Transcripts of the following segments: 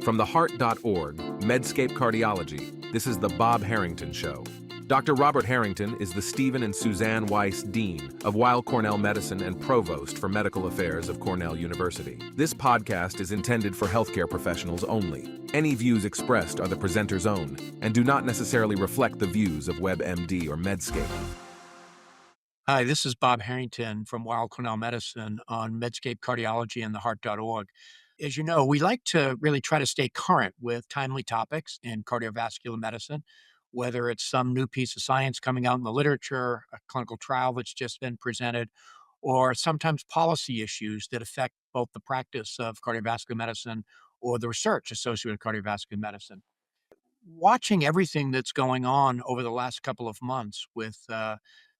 From theheart.org, Medscape Cardiology, this is the Bob Harrington Show. Dr. Robert Harrington is the Stephen and Suzanne Weiss Dean of Weill Cornell Medicine and Provost for Medical Affairs of Cornell University. This podcast is intended for healthcare professionals only. Any views expressed are the presenter's own and do not necessarily reflect the views of WebMD or Medscape. Hi, this is Bob Harrington from Weill Cornell Medicine on Medscape Cardiology and theheart.org. As you know, we like to really try to stay current with timely topics in cardiovascular medicine, whether it's some new piece of science coming out in the literature, a clinical trial that's just been presented, or sometimes policy issues that affect both the practice of cardiovascular medicine or the research associated with cardiovascular medicine. Watching everything that's going on over the last couple of months with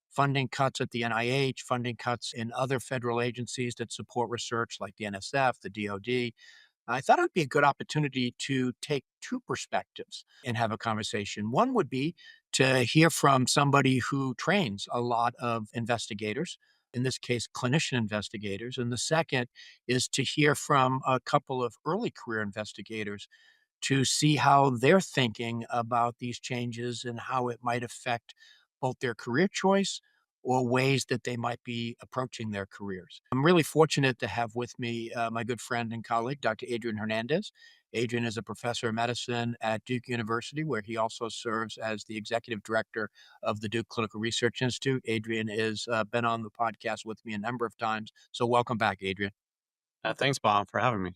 funding cuts at the NIH, funding cuts in other federal agencies that support research like the NSF, the DoD, I thought it would be a good opportunity to take two perspectives and have a conversation. One would be to hear from somebody who trains a lot of investigators, in this case, clinician investigators. And the second is to hear from a couple of early career investigators to see how they're thinking about these changes and how it might affect both their career choice or ways that they might be approaching their careers. I'm really fortunate to have with me my good friend and colleague, Dr. Adrian Hernandez. Adrian is a professor of medicine at Duke University, where he also serves as the executive director of the Duke Clinical Research Institute. Adrian has been on the podcast with me a number of times. So welcome back, Adrian. Thanks, Bob, for having me.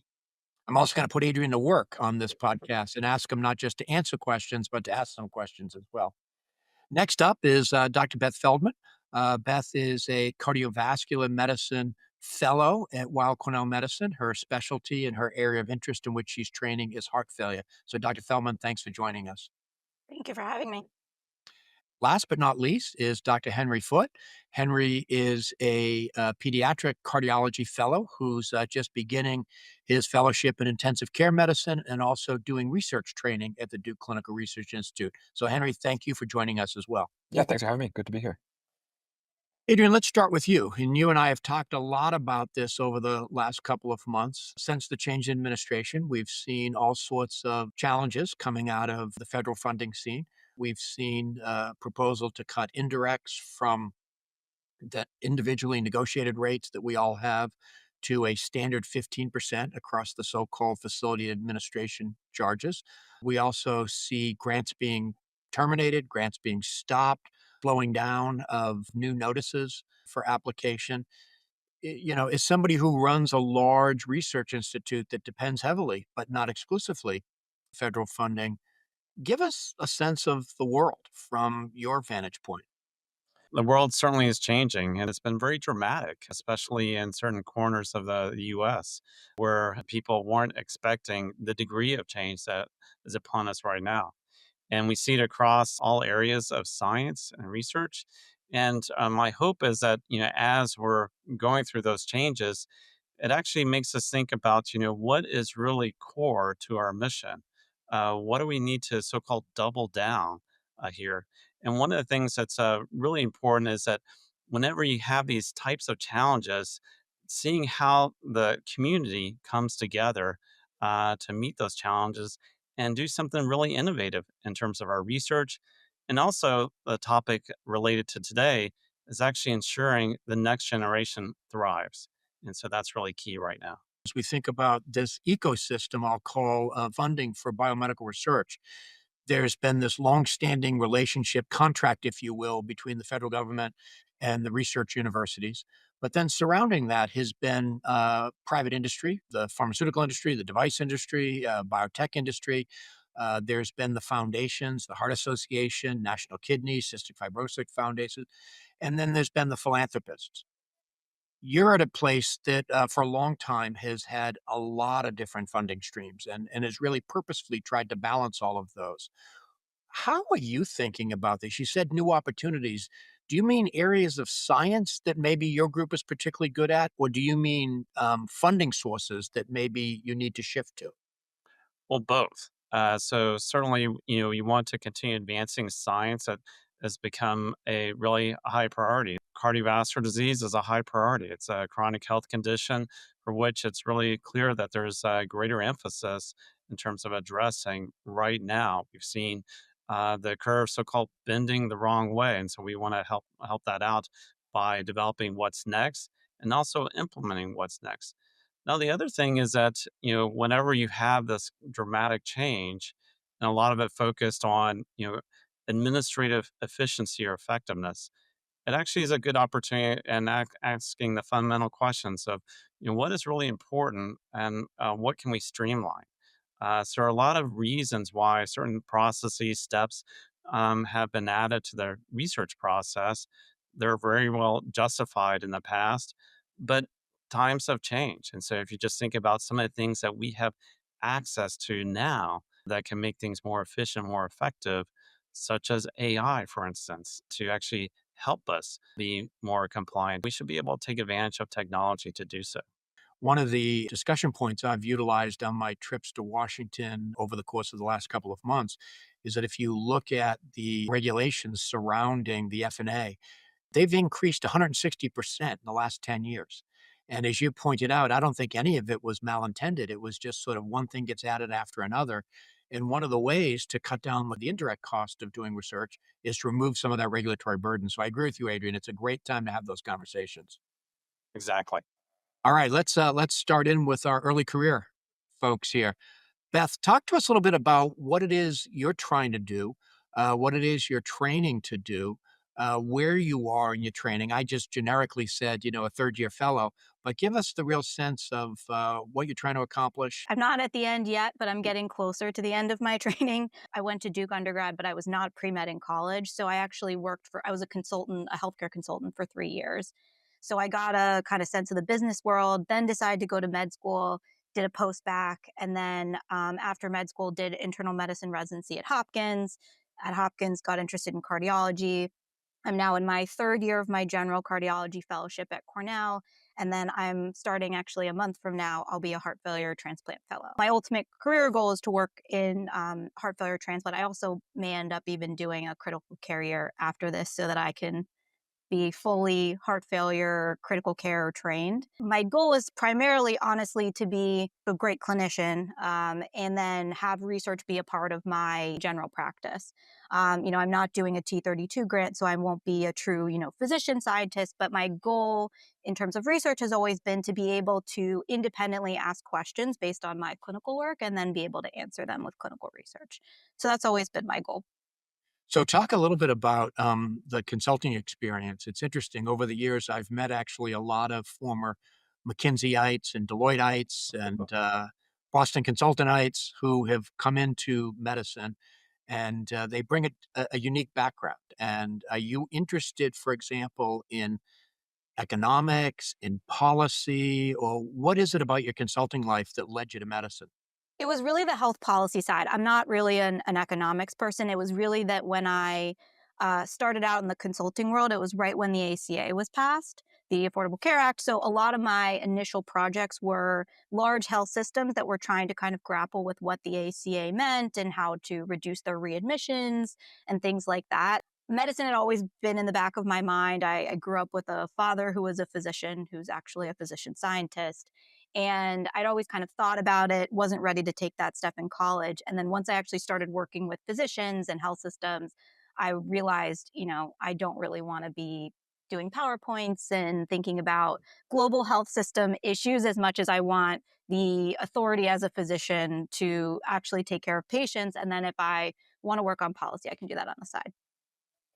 I'm also going to put Adrian to work on this podcast and ask him not just to answer questions, but to ask some questions as well. Next up is Dr. Beth Feldman. Beth is a cardiovascular medicine fellow at Weill Cornell Medicine. Her specialty and her area of interest in which she's training is heart failure. So, Dr. Feldman, thanks for joining us. Thank you for having me. Last but not least is Dr. Henry Foote. Henry is a pediatric cardiology fellow who's just beginning his fellowship in intensive care medicine and also doing research training at the Duke Clinical Research Institute. So, Henry, thank you for joining us as well. Yeah, thanks for having me. Good to be here. Adrian, let's start with you. And you and I have talked a lot about this over the last couple of months. Since the change in administration, we've seen all sorts of challenges coming out of the federal funding scene. We've seen a proposal to cut indirects from the individually negotiated rates that we all have to a standard 15% across the so-called facility administration charges. We also see grants being terminated, grants being stopped, slowing down of new notices for application. As somebody who runs a large research institute that depends heavily, but not exclusively, federal funding, give us a sense of the world from your vantage point. The world certainly is changing, and it's been very dramatic, especially in certain corners of the US where people weren't expecting the degree of change that is upon us right now. And we see it across all areas of science and research. And my hope is that, as we're going through those changes, it actually makes us think about, what is really core to our mission? What do we need to so-called double down here? And one of the things that's really important is that whenever you have these types of challenges, seeing how the community comes together to meet those challenges and do something really innovative in terms of our research. And also, the topic related to today is actually ensuring the next generation thrives. And so that's really key right now. As we think about this ecosystem, I'll call funding for biomedical research, there's been this longstanding relationship, contract, if you will, between the federal government and the research universities. But then surrounding that has been private industry, the pharmaceutical industry, the device industry, biotech industry. There's been the foundations, the Heart Association, National Kidney, Cystic Fibrosis Foundation, and then there's been the philanthropists. You're at a place that for a long time has had a lot of different funding streams and has really purposefully tried to balance all of those. How are you thinking about this? You said new opportunities. Do you mean areas of science that maybe your group is particularly good at, or do you mean funding sources that maybe you need to shift to? Well, both. So certainly, you want to continue advancing science that has become a really high priority. Cardiovascular disease is a high priority. It's a chronic health condition for which it's really clear that there's a greater emphasis in terms of addressing right now. We've seen the curve so-called bending the wrong way, and so we want to help that out by developing what's next and also implementing what's next. Now, the other thing is that, whenever you have this dramatic change, and a lot of it focused on, administrative efficiency or effectiveness, it actually is a good opportunity and asking the fundamental questions of, what is really important and what can we streamline? So there are a lot of reasons why certain processes, steps have been added to the research process. They're very well justified in the past, but times have changed. And so if you just think about some of the things that we have access to now that can make things more efficient, more effective, such as AI, for instance, to actually help us be more compliant, we should be able to take advantage of technology to do so. One of the discussion points I've utilized on my trips to Washington over the course of the last couple of months is that if you look at the regulations surrounding the FNA, they've increased 160% in the last 10 years. And as you pointed out, I don't think any of it was malintended. It was just sort of one thing gets added after another. And one of the ways to cut down the indirect cost of doing research is to remove some of that regulatory burden. So I agree with you, Adrian. It's a great time to have those conversations. Exactly. All right, let's start in with our early career folks here. Beth, talk to us a little bit about what it is you're trying to do, what it is you're training to do, where you are in your training. I just generically said, a third year fellow, but give us the real sense of what you're trying to accomplish. I'm not at the end yet, but I'm getting closer to the end of my training. I went to Duke undergrad, but I was not pre-med in college. So I actually I was a consultant, a healthcare consultant for 3 years. So I got a kind of sense of the business world, then decided to go to med school, did a post-bac, and then after med school, did internal medicine residency at Hopkins. At Hopkins, got interested in cardiology. I'm now in my third year of my general cardiology fellowship at Cornell. And then I'm starting actually a month from now, I'll be a heart failure transplant fellow. My ultimate career goal is to work in heart failure transplant. I also may end up even doing a critical care year after this so that I can be fully heart failure, critical care trained. My goal is primarily, honestly, to be a great clinician and then have research be a part of my general practice. I'm not doing a T32 grant, so I won't be a true, physician scientist, but my goal in terms of research has always been to be able to independently ask questions based on my clinical work and then be able to answer them with clinical research. So that's always been my goal. So, talk a little bit about the consulting experience. It's interesting. Over the years, I've met actually a lot of former McKinseyites and Deloitteites and Boston Consultantites who have come into medicine, and they bring a unique background. And are you interested, for example, in economics, in policy, or what is it about your consulting life that led you to medicine? It was really the health policy side. I'm not really an economics person. It was really that when I started out in the consulting world, it was right when the ACA was passed, the Affordable Care Act. So a lot of my initial projects were large health systems that were trying to kind of grapple with what the ACA meant and how to reduce their readmissions and things like that. Medicine had always been in the back of my mind. I grew up with a father who was a physician, who's actually a physician scientist. And I'd always kind of thought about it, wasn't ready to take that step in college. And then once I actually started working with physicians and health systems, I realized, I don't really want to be doing PowerPoints and thinking about global health system issues as much as I want the authority as a physician to actually take care of patients. And then if I want to work on policy, I can do that on the side.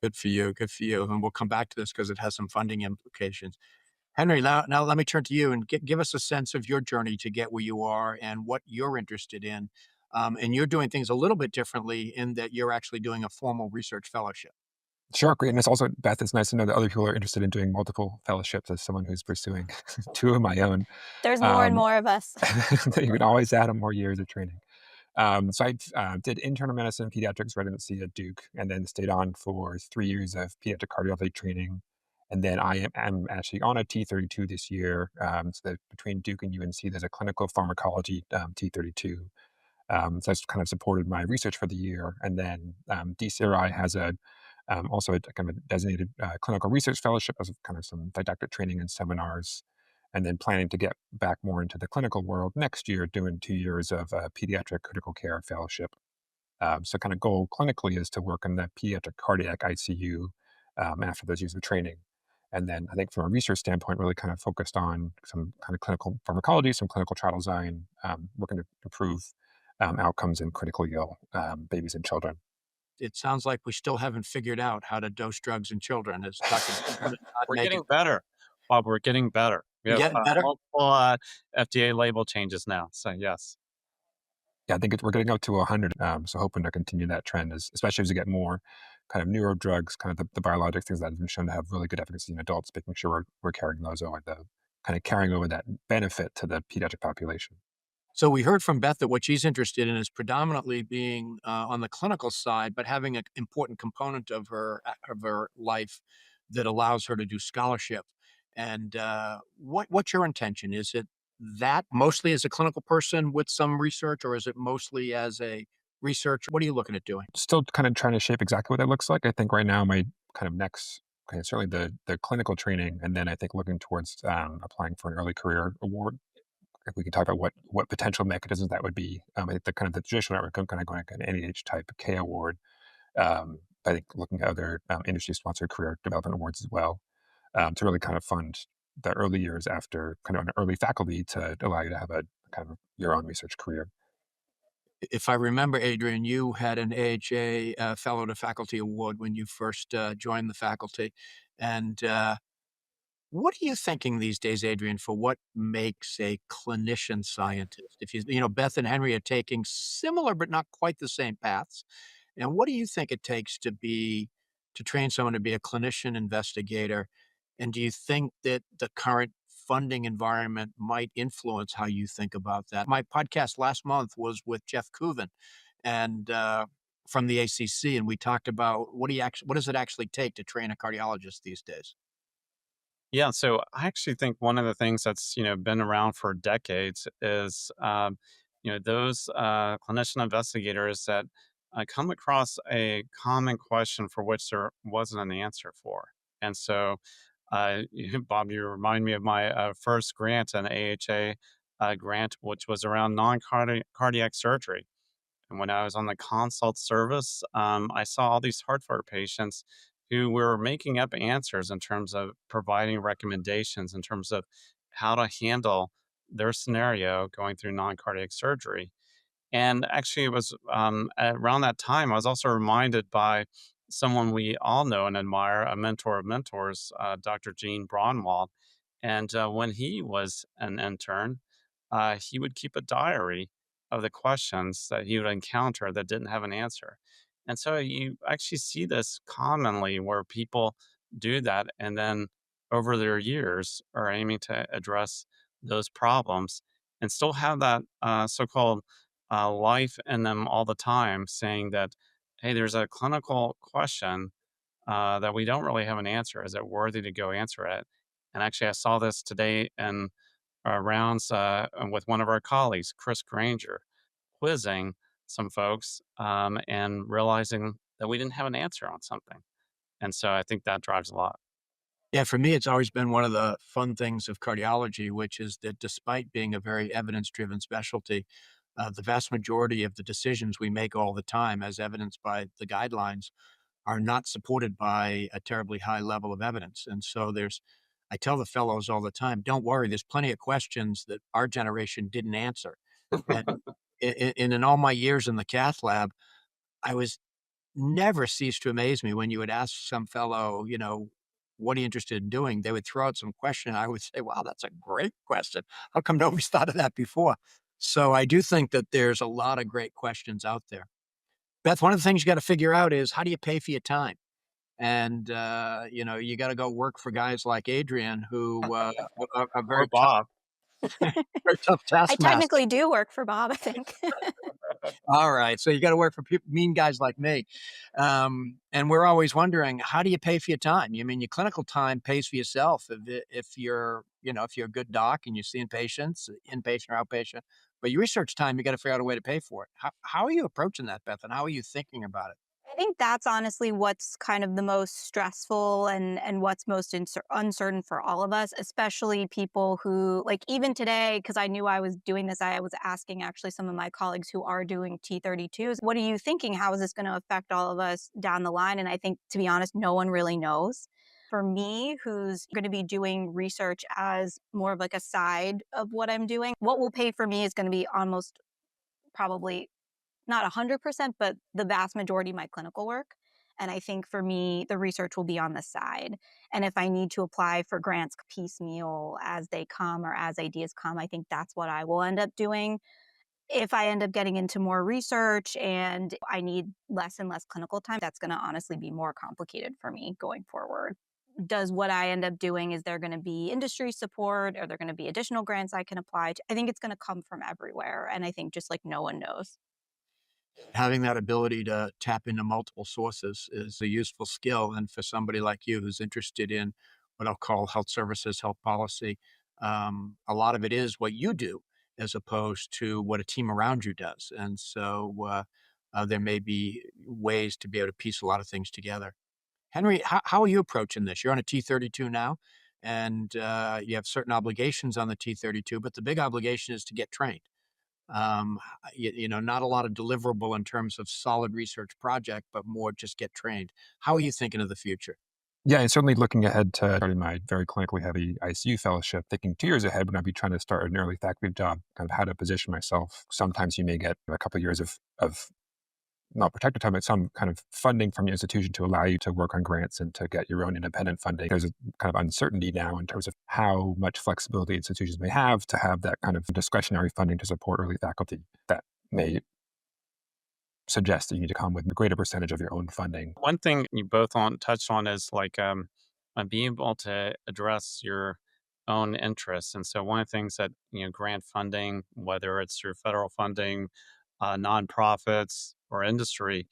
Good for you. Good for you. And we'll come back to this because it has some funding implications. Henry, now let me turn to you and give us a sense of your journey to get where you are and what you're interested in. And you're doing things a little bit differently in that you're actually doing a formal research fellowship. Sure, great. And it's also, Beth, it's nice to know that other people are interested in doing multiple fellowships as someone who's pursuing two of my own. There's more and Um, more of us. you can always add on more years of training. So I did internal medicine pediatrics residency at Duke and then stayed on for 3 years of pediatric cardiology training. And then am actually on a T32 this year. So that between Duke and UNC, there's a clinical pharmacology T32. So that's kind of supported my research for the year. And then DCRI has also a kind of a designated clinical research fellowship as kind of some didactic training and seminars. and then planning to get back more into the clinical world next year, doing 2 years of pediatric critical care fellowship. So kind of goal clinically is to work in the pediatric cardiac ICU after those years of training. And then I think from a research standpoint, really kind of focused on some kind of clinical pharmacology, some clinical trial design, working to improve outcomes in critically ill babies and children. It sounds like we still haven't figured out how to dose drugs in children. As Dr. Feldman is not We're making getting better, Bob. We're getting better. We we have getting better. multiple FDA label changes now. So yes. Yeah, I think we're getting up to 100. So hoping to continue that trend, especially as we get more kind of neuro drugs, kind of the biologic things that have been shown to have really good efficacy in adults, making sure we're carrying those over, kind of carrying over that benefit to the pediatric population. So we heard from Beth that what she's interested in is predominantly being on the clinical side, but having an important component of her life that allows her to do scholarship. And what's your intention? Is it that mostly as a clinical person with some research, or is it mostly as a researcher? What are you looking at doing? Still kind of trying to shape exactly what that looks like. I think right now my kind of next, okay, certainly the clinical training, and then I think looking towards applying for an early career award. If we can talk about what potential mechanisms that would be. I think the kind of the traditional network, I'm kind of going like an NIH type K award. I think looking at other industry sponsored career development awards as well, to really kind of fund the early years after kind of an early faculty to allow you to have a kind of your own research career. If I remember, Adrian, you had an AHA Fellow to Faculty Award when you first joined the faculty. And what are you thinking these days, Adrian, for what makes a clinician scientist? If Beth and Henry are taking similar but not quite the same paths. And what do you think it takes to train someone to be a clinician investigator? And do you think that the current funding environment might influence how you think about that? My podcast last month was with Jeff Cooven and from the ACC, and we talked about what does it actually take to train a cardiologist these days? Yeah, so I actually think one of the things that's been around for decades is those clinician investigators that come across a common question for which there wasn't an answer for, and so Bob, you remind me of my first grant, an AHA grant, which was around non-cardiac surgery. And when I was on the consult service, I saw all these heart failure patients who were making up answers in terms of providing recommendations in terms of how to handle their scenario going through non cardiac surgery. And actually, it was around that time, I was also reminded by someone we all know and admire, a mentor of mentors, Dr. Gene Braunwald. And when he was an intern, he would keep a diary of the questions that he would encounter that didn't have an answer. And so you actually see this commonly where people do that and then over their years are aiming to address those problems and still have that so called life in them all the time, saying that, hey, there's a clinical question that we don't really have an answer. Is it worthy to go answer it? And actually, I saw this today in rounds with one of our colleagues, Chris Granger, quizzing some folks and realizing that we didn't have an answer on something. And so I think that drives a lot. Yeah, for me, it's always been one of the fun things of cardiology, which is that despite being a very evidence-driven specialty, the vast majority of the decisions we make all the time, as evidenced by the guidelines, are not supported by a terribly high level of evidence. And so I tell the fellows all the time, don't worry, there's plenty of questions that our generation didn't answer. And in all my years in the cath lab, I was never ceased to amaze me when you would ask some fellow, what are you interested in doing? They would throw out some question. I would say, wow, that's a great question. How come nobody's thought of that before? So I do think that there's a lot of great questions out there. Beth, one of the things you got to figure out is how do you pay for your time? And, you got to go work for guys like Adrian who are Or Bob. very tough I taskmasters. technically do work for Bob, I think. All right. So you got to work for mean guys like me. And we're always wondering, how do you pay for your time? You mean your clinical time pays for yourself if you're a good doc and you're seeing patients, inpatient or outpatient, but your research time, you got to figure out a way to pay for it. How are you approaching that, Beth? And how are you thinking about it? I think that's honestly what's kind of the most stressful and what's most uncertain for all of us, especially people who, like, even today, because I knew I was doing this, I was asking actually some of my colleagues who are doing T32s, what are you thinking? How is this going to affect all of us down the line? And I think, to be honest, no one really knows. For me, who's going to be doing research as more of like a side of what I'm doing, what will pay for me is going to be almost probably not 100%, but the vast majority of my clinical work. And I think for me, the research will be on the side. And if I need to apply for grants piecemeal as they come or as ideas come, I think that's what I will end up doing. If I end up getting into more research and I need less and less clinical time, that's going to honestly be more complicated for me going forward. Does what I end up doing, is there going to be industry support? Are there going to be additional grants I can apply to? I think it's going to come from everywhere. And I think just like no one knows. Having that ability to tap into multiple sources is a useful skill. And for somebody like you who's interested in what I'll call health services, health policy, a lot of it is what you do as opposed to what a team around you does. And so there may be ways to be able to piece a lot of things together. Henry, how are you approaching this? You're on a T32 now, and you have certain obligations on the T32, but the big obligation is to get trained. Not a lot of deliverable in terms of solid research project, but more just get trained. How are you thinking of the future? Yeah, and certainly looking ahead to starting my very clinically heavy ICU fellowship, thinking 2 years ahead when I'd be trying to start an early faculty job, kind of how to position myself. Sometimes you may get a couple of years of not protected time, but some kind of funding from your institution to allow you to work on grants and to get your own independent funding. There's a kind of uncertainty now in terms of how much flexibility institutions may have to have that kind of discretionary funding to support early faculty that may suggest that you need to come with a greater percentage of your own funding. One thing you both touched on is like being able to address your own interests. And so one of the things that, grant funding, whether it's through federal funding, nonprofits or industry,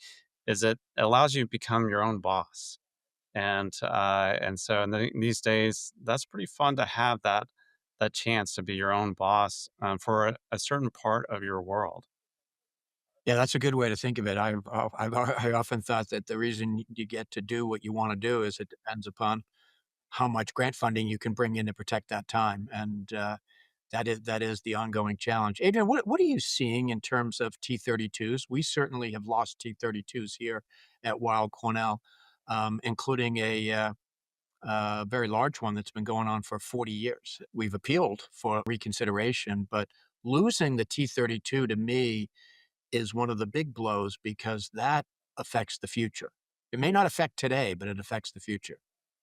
is it allows you to become your own boss. And so these days, that's pretty fun to have that chance to be your own boss for a certain part of your world. Yeah, that's a good way to think of it. I often thought that the reason you get to do what you want to do is it depends upon how much grant funding you can bring in to protect that time, and that is the ongoing challenge. Adrian, what are you seeing in terms of T32s? We certainly have lost T32s here at Weill Cornell, including a very large one that's been going on for 40 years. We've appealed for reconsideration, but losing the T32 to me is one of the big blows because that affects the future. It may not affect today, but it affects the future.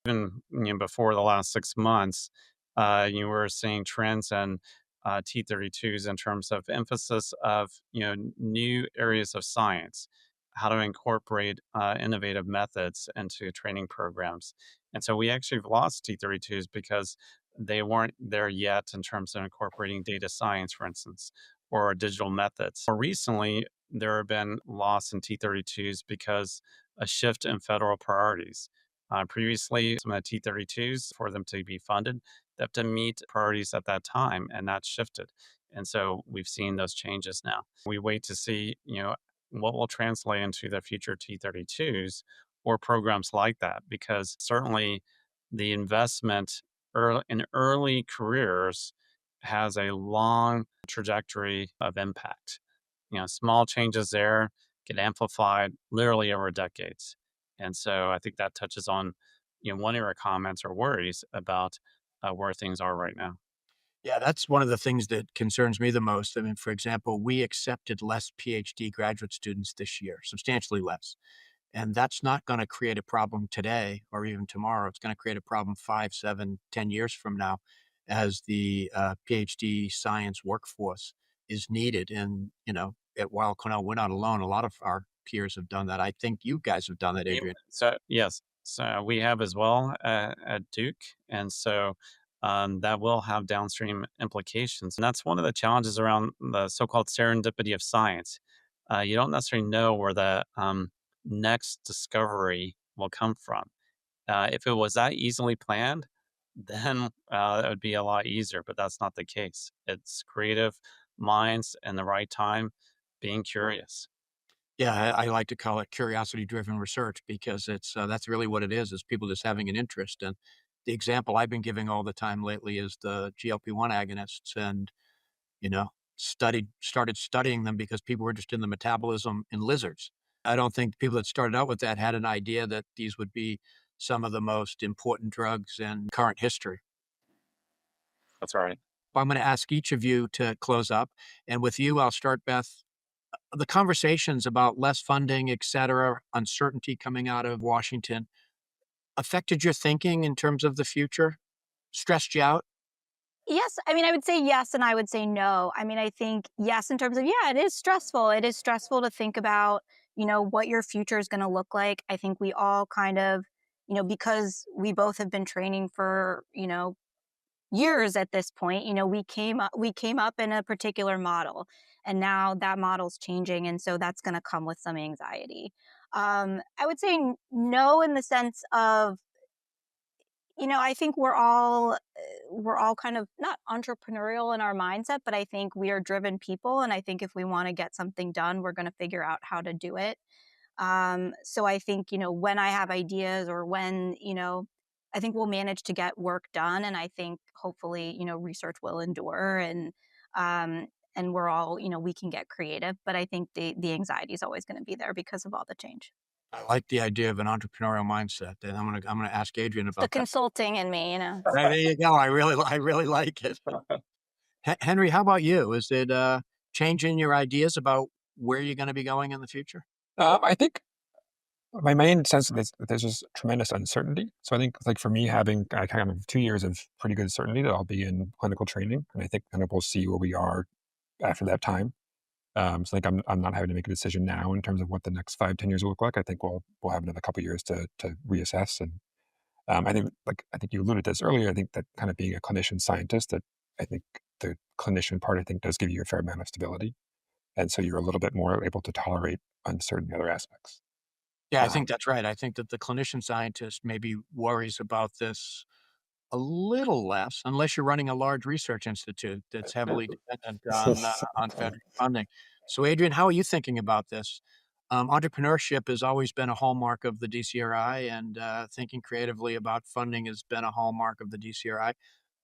Even before the last 6 months, you were seeing trends in T32s in terms of emphasis of new areas of science, how to incorporate innovative methods into training programs. And so we actually have lost T32s because they weren't there yet in terms of incorporating data science, for instance, or digital methods. More recently, there have been loss in T32s because a shift in federal priorities. Previously, some of the T32s, for them to be funded, they have to meet priorities at that time, and that's shifted. And so we've seen those changes now. We wait to see, what will translate into the future T32s or programs like that, because certainly the investment in early careers has a long trajectory of impact. Small changes there get amplified literally over decades. And so I think that touches on, one of your comments or worries about where things are right now. Yeah, that's one of the things that concerns me the most. I mean, for example, we accepted less PhD graduate students this year, substantially less. And that's not going to create a problem today or even tomorrow. It's going to create a problem 5, 7, 10 years from now as the PhD science workforce is needed. And, at Weill Cornell, we're not alone. A lot of our peers have done that. I think you guys have done that, Adrian. So yes, so we have as well at Duke, and so that will have downstream implications. And that's one of the challenges around the so-called serendipity of science. You don't necessarily know where the next discovery will come from. If it was that easily planned, then it would be a lot easier, but that's not the case. It's creative minds in the right time being curious. Yeah, I like to call it curiosity-driven research because that's really what it is people just having an interest. And the example I've been giving all the time lately is the GLP-1 agonists, and you know, started studying them because people were interested in the metabolism in lizards. I don't think people that started out with that had an idea that these would be some of the most important drugs in current history. That's right. I'm going to ask each of you to close up, and with you, I'll start, Beth. The conversations about less funding, et cetera, uncertainty coming out of Washington affected your thinking in terms of the future? Stressed you out? Yes, I mean, I would say yes, and I would say no. I mean, I think yes, in terms of, yeah, it is stressful. It is stressful to think about, what your future is going to look like. I think we all kind of, because we both have been training for, years at this point, we came up in a particular model, and now that model's changing, and so that's going to come with some anxiety. I would say no, in the sense of, I think we're all kind of not entrepreneurial in our mindset, but I think we are driven people, and I think if we want to get something done, we're going to figure out how to do it. So I think, when I have ideas, or when, I think we'll manage to get work done, and I think hopefully, research will endure, and we're all, we can get creative, but I think the anxiety is always going to be there because of all the change. I like the idea of an entrepreneurial mindset, and I'm gonna ask Adrian The about that. consulting in me. Right, there you go. I really like it. Henry, how about you? Is it changing your ideas about where you're going to be going in the future? I think my main sense is that there's just tremendous uncertainty. So I think, like for me, having kind of 2 years of pretty good certainty that I'll be in clinical training, and I think kind of we'll see where we are after that time. So like I'm not having to make a decision now in terms of what the next 5, 10 years will look like. I think we'll have another couple of years to reassess. And I think you alluded to this earlier. I think that kind of being a clinician scientist, that I think the clinician part, I think, does give you a fair amount of stability, and so you're a little bit more able to tolerate uncertain other aspects. Yeah, I Um, think that's right. I think that the clinician scientist maybe worries about this a little less, unless you're running a large research institute that's heavily dependent on federal funding. So, Adrian, how are you thinking about this? Entrepreneurship has always been a hallmark of the DCRI, and thinking creatively about funding has been a hallmark of the DCRI.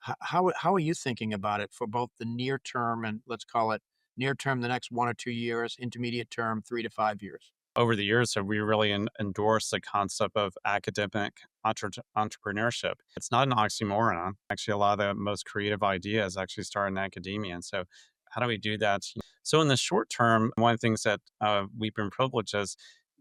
How are you thinking about it for both the near term and, let's call it near term, the next 1 or 2 years, intermediate term, 3 to 5 years? Over the years, have we really endorsed the concept of academic entrepreneurship? It's not an oxymoron. Actually, a lot of the most creative ideas actually start in academia. And so, how do we do that? So, in the short term, one of the things that we've been privileged is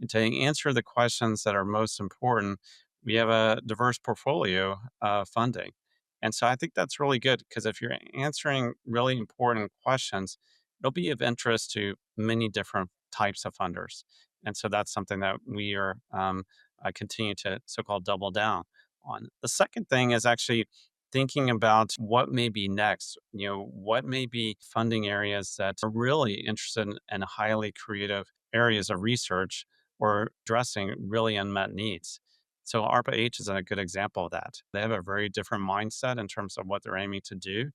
to answer the questions that are most important. We have a diverse portfolio of funding. And so, I think that's really good because if you're answering really important questions, it'll be of interest to many different types of funders. And so that's something that we are continue to so-called double down on. The second thing is actually thinking about what may be next. What may be funding areas that are really interested in highly creative areas of research or addressing really unmet needs. So ARPA-H is a good example of that. They have a very different mindset in terms of what they're aiming to do,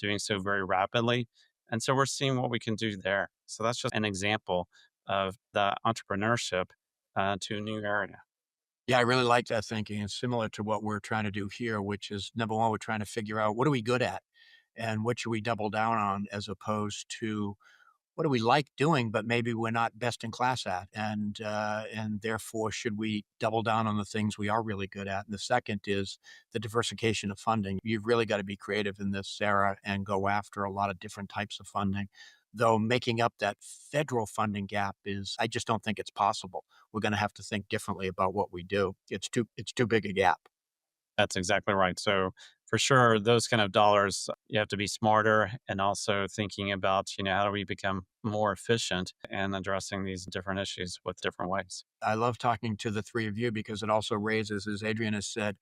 doing so very rapidly. And so we're seeing what we can do there. So that's just an example of the entrepreneurship to a new area. Yeah, I really like that thinking. It's similar to what we're trying to do here, which is number one, we're trying to figure out what are we good at and what should we double down on, as opposed to what do we like doing, but maybe we're not best in class at, and therefore should we double down on the things we are really good at. And the second is the diversification of funding. You've really got to be creative in this era and go after a lot of different types of funding. Though making up that federal funding gap is, I just don't think it's possible. We're going to have to think differently about what we do. It's too big a gap. That's exactly right. So for sure, those kind of dollars, you have to be smarter and also thinking about, how do we become more efficient and addressing these different issues with different ways. I love talking to the three of you because it also raises, as Adrian has said,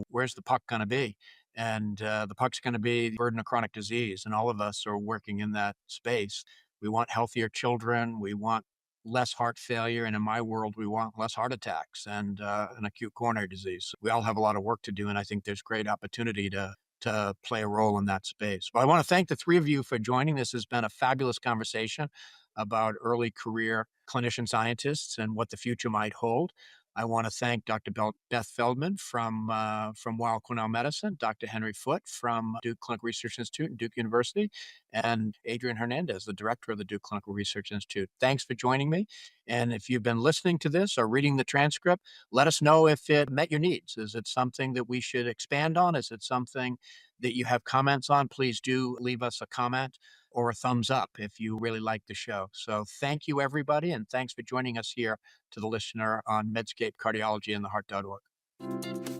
where's the puck going to be? And the puck's going to be the burden of chronic disease. And all of us are working in that space. We want healthier children. We want less heart failure. And in my world, we want less heart attacks and acute coronary disease. We all have a lot of work to do. And I think there's great opportunity to play a role in that space. But I want to thank the three of you for joining. This has been a fabulous conversation. about early career clinician scientists and what the future might hold. I want to thank Dr. Beth Feldman from Weill Cornell Medicine, Dr. Henry Foote from Duke Clinical Research Institute and Duke University, and Adrian Hernandez, the director of the Duke Clinical Research Institute. Thanks for joining me. And if you've been listening to this or reading the transcript, let us know if it met your needs. Is it something that we should expand on? Is it something that you have comments on? Please do leave us a comment or a thumbs up if you really like the show. So thank you, everybody, and thanks for joining us here to the listener on Medscape Cardiology and the Heart.org.